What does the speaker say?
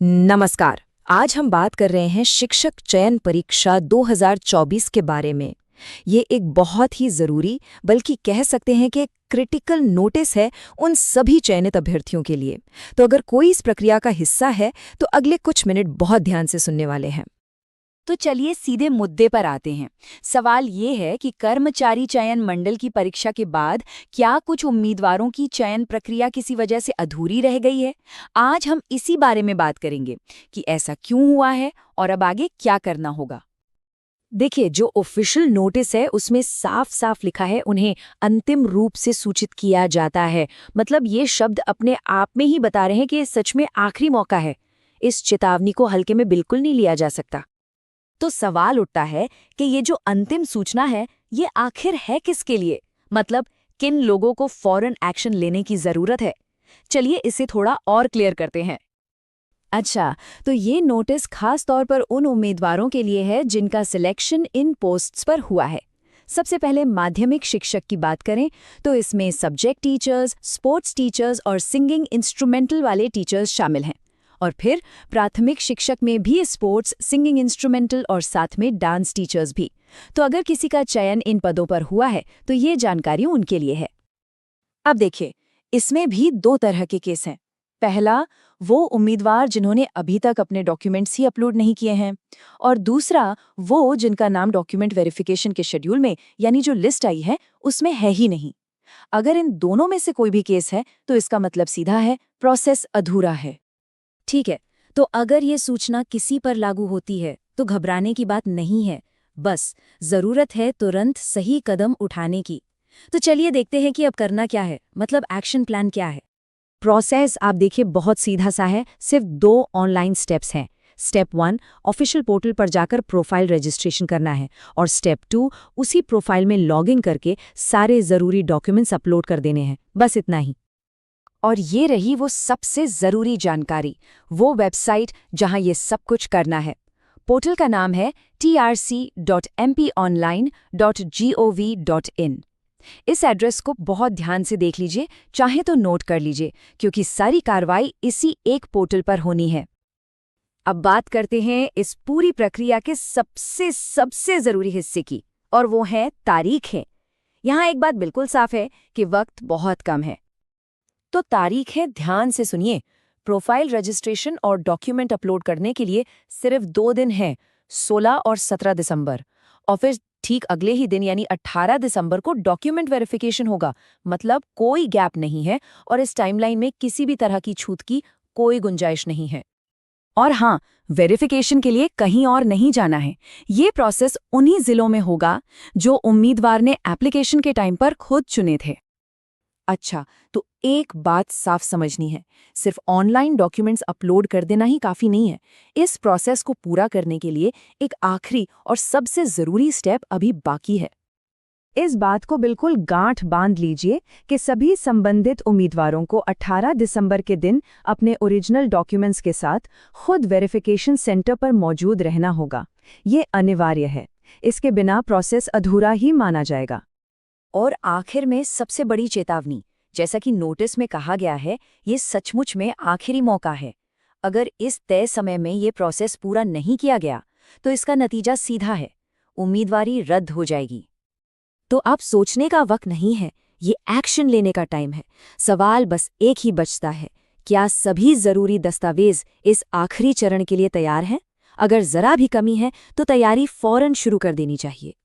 नमस्कार। आज हम बात कर रहे हैं शिक्षक चयन परीक्षा 2024 के बारे में। ये एक बहुत ही ज़रूरी बल्कि कह सकते हैं कि क्रिटिकल नोटिस है उन सभी चयनित अभ्यर्थियों के लिए। तो अगर कोई इस प्रक्रिया का हिस्सा है तो अगले कुछ मिनट बहुत ध्यान से सुनने वाले हैं। तो चलिए सीधे मुद्दे पर आते हैं। सवाल ये है कि कर्मचारी चयन मंडल की परीक्षा के बाद क्या कुछ उम्मीदवारों की चयन प्रक्रिया किसी वजह से अधूरी रह गई है। आज हम इसी बारे में बात करेंगे कि ऐसा क्यों हुआ है और अब आगे क्या करना होगा। देखिए, जो ऑफिशियल नोटिस है उसमें साफ साफ लिखा है उन्हें अंतिम रूप से सूचित किया जाता है। मतलब ये शब्द अपने आप में ही बता रहे हैं कि ये सच में आखिरी मौका है। इस चेतावनी को हल्के में बिल्कुल नहीं लिया जा सकता। तो सवाल उठता है कि ये जो अंतिम सूचना है ये आखिर है किसके लिए, मतलब किन लोगों को फौरन एक्शन लेने की जरूरत है। चलिए इसे थोड़ा और क्लियर करते हैं। अच्छा, तो ये नोटिस खास तौर पर उन उम्मीदवारों के लिए है जिनका सिलेक्शन इन पोस्ट्स पर हुआ है। सबसे पहले माध्यमिक शिक्षक की बात करें तो इसमें सब्जेक्ट टीचर्स, स्पोर्ट्स टीचर्स और सिंगिंग इंस्ट्रूमेंटल वाले टीचर्स शामिल हैं। और फिर प्राथमिक शिक्षक में भी स्पोर्ट्स, सिंगिंग इंस्ट्रूमेंटल और साथ में डांस टीचर्स भी। तो अगर किसी का चयन इन पदों पर हुआ है तो ये जानकारी उनके लिए है। अब देखिए, इसमें भी दो तरह के केस हैं। पहला, वो उम्मीदवार जिन्होंने अभी तक अपने डॉक्यूमेंट्स ही अपलोड नहीं किए हैं, और दूसरा वो जिनका नाम डॉक्यूमेंट वेरिफिकेशन के शेड्यूल में यानी जो लिस्ट आई है उसमें है ही नहीं। अगर इन दोनों में से कोई भी केस है तो इसका मतलब सीधा है प्रोसेस अधूरा है। ठीक है, तो अगर ये सूचना किसी पर लागू होती है तो घबराने की बात नहीं है, बस जरूरत है तुरंत सही कदम उठाने की। तो चलिए देखते हैं कि अब करना क्या है, मतलब एक्शन प्लान क्या है। प्रोसेस आप देखिए बहुत सीधा सा है, सिर्फ 2 ऑनलाइन स्टेप्स हैं। स्टेप 1, ऑफिशियल पोर्टल पर जाकर प्रोफाइल रजिस्ट्रेशन करना है, और स्टेप 2, उसी प्रोफाइल में लॉगिन करके सारे ज़रूरी डॉक्यूमेंट्स अपलोड कर देने हैं। बस इतना ही। और ये रही वो सबसे ज़रूरी जानकारी, वो वेबसाइट जहां ये सब कुछ करना है। पोर्टल का नाम है trc.mponline.gov.in। इस एड्रेस को बहुत ध्यान से देख लीजिए, चाहे तो नोट कर लीजिए, क्योंकि सारी कार्रवाई इसी एक पोर्टल पर होनी है। अब बात करते हैं इस पूरी प्रक्रिया के सबसे सबसे ज़रूरी हिस्से की, और वो है तारीखें। यहाँ एक बात बिल्कुल साफ है कि वक्त बहुत कम है। तो तारीख है, ध्यान से सुनिए। प्रोफाइल रजिस्ट्रेशन और डॉक्यूमेंट अपलोड करने के लिए सिर्फ 2 दिन हैं, 16 और 17 दिसंबर। और फिर ठीक अगले ही दिन यानी 18 दिसंबर को डॉक्यूमेंट वेरिफिकेशन होगा। मतलब कोई गैप नहीं है और इस टाइमलाइन में किसी भी तरह की छूट की कोई गुंजाइश नहीं है। और हाँ, वेरिफिकेशन के लिए कहीं और नहीं जाना है। ये प्रोसेस उन्हीं जिलों में होगा जो उम्मीदवार ने एप्लीकेशन के टाइम पर खुद चुने थे। अच्छा, तो एक बात साफ समझनी है, सिर्फ ऑनलाइन डॉक्यूमेंट्स अपलोड कर देना ही काफ़ी नहीं है। इस प्रोसेस को पूरा करने के लिए एक आखिरी और सबसे ज़रूरी स्टेप अभी बाकी है। इस बात को बिल्कुल गांठ बांध लीजिए कि सभी संबंधित उम्मीदवारों को 18 दिसंबर के दिन अपने ओरिजिनल डॉक्यूमेंट्स के साथ खुद वेरिफिकेशन सेंटर पर मौजूद रहना होगा। ये अनिवार्य है, इसके बिना प्रोसेस अधूरा ही माना जाएगा। और आखिर में सबसे बड़ी चेतावनी, जैसा कि नोटिस में कहा गया है, ये सचमुच में आखिरी मौका है। अगर इस तय समय में ये प्रोसेस पूरा नहीं किया गया तो इसका नतीजा सीधा है, उम्मीदवारी रद्द हो जाएगी। तो अब सोचने का वक्त नहीं है, ये एक्शन लेने का टाइम है। सवाल बस एक ही बचता है, क्या सभी जरूरी दस्तावेज इस आखिरी चरण के लिए तैयार हैं? अगर जरा भी कमी है तो तैयारी फौरन शुरू कर देनी चाहिए।